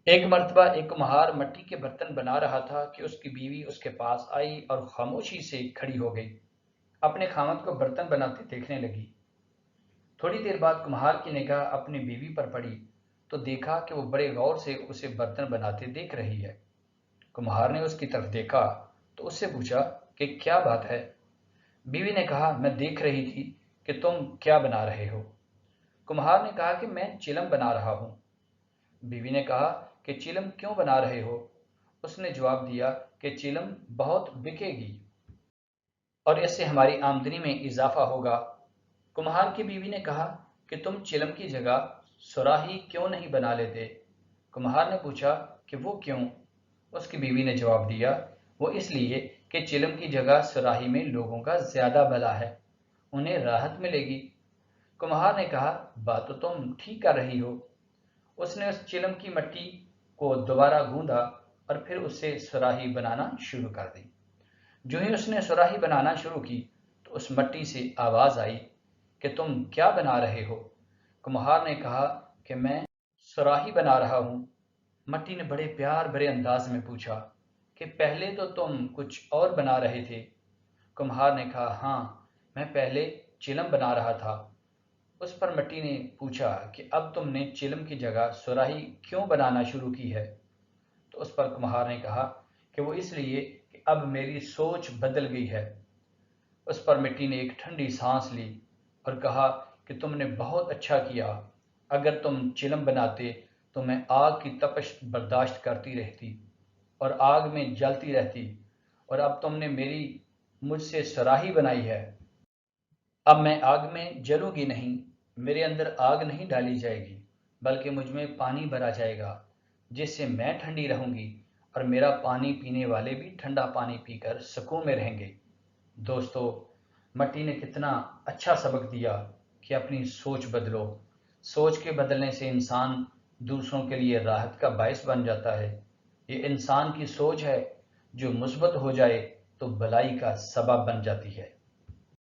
ایک مرتبہ ایک کمہار مٹی کے برتن بنا رہا تھا کہ اس کی بیوی اس کے پاس آئی اور خاموشی سے کھڑی ہو گئی، اپنے خاوند کو برتن بناتے دیکھنے لگی۔ تھوڑی دیر بعد کمہار کی نگاہ اپنی بیوی پر پڑی تو دیکھا کہ وہ بڑے غور سے اسے برتن بناتے دیکھ رہی ہے۔ کمہار نے اس کی طرف دیکھا تو اس سے پوچھا کہ کیا بات ہے؟ بیوی نے کہا، میں دیکھ رہی تھی کہ تم کیا بنا رہے ہو۔ کمہار نے کہا کہ میں چلم بنا رہا ہوں۔ بیوی نے کہا کہ چلم کیوں بنا رہے ہو؟ اس نے جواب دیا کہ چلم بہت بکے گی اور اس سے ہماری آمدنی میں اضافہ ہوگا۔ کمہار کی بیوی نے کہا کہ تم چلم کی جگہ صراحی کیوں نہیں بنا لیتے؟ کمہار نے پوچھا کہ وہ کیوں؟ اس کی بیوی نے جواب دیا، وہ اس لیے کہ چلم کی جگہ صراحی میں لوگوں کا زیادہ بھلا ہے، انہیں راحت ملے گی۔ کمہار نے کہا، بات تو تم ٹھیک کر رہی ہو۔ اس نے اس چلم کی مٹی کو دوبارہ گوندا اور پھر اس سے صراحی بنانا شروع کر دی۔ جو ہی اس نے صراحی بنانا شروع کی تو اس مٹی سے آواز آئی کہ تم کیا بنا رہے ہو؟ کمہار نے کہا کہ میں صراحی بنا رہا ہوں۔ مٹی نے بڑے پیار بھرے انداز میں پوچھا کہ پہلے تو تم کچھ اور بنا رہے تھے۔ کمہار نے کہا، ہاں، میں پہلے چلم بنا رہا تھا۔ اس پر مٹی نے پوچھا کہ اب تم نے چلم کی جگہ صراحی کیوں بنانا شروع کی ہے؟ تو اس پر کمہار نے کہا کہ وہ اس لیے کہ اب میری سوچ بدل گئی ہے۔ اس پر مٹی نے ایک ٹھنڈی سانس لی اور کہا کہ تم نے بہت اچھا کیا، اگر تم چلم بناتے تو میں آگ کی تپش برداشت کرتی رہتی اور آگ میں جلتی رہتی، اور اب تم نے مجھ سے صراحی بنائی ہے، اب میں آگ میں جلوں گی نہیں، میرے اندر آگ نہیں ڈالی جائے گی بلکہ مجھ میں پانی بھرا جائے گا جس سے میں ٹھنڈی رہوں گی اور میرا پانی پینے والے بھی ٹھنڈا پانی پی کر سکون میں رہیں گے۔ دوستو، مٹی نے کتنا اچھا سبق دیا کہ اپنی سوچ بدلو۔ سوچ کے بدلنے سے انسان دوسروں کے لیے راحت کا باعث بن جاتا ہے۔ یہ انسان کی سوچ ہے جو مثبت ہو جائے تو بھلائی کا سبب بن جاتی ہے۔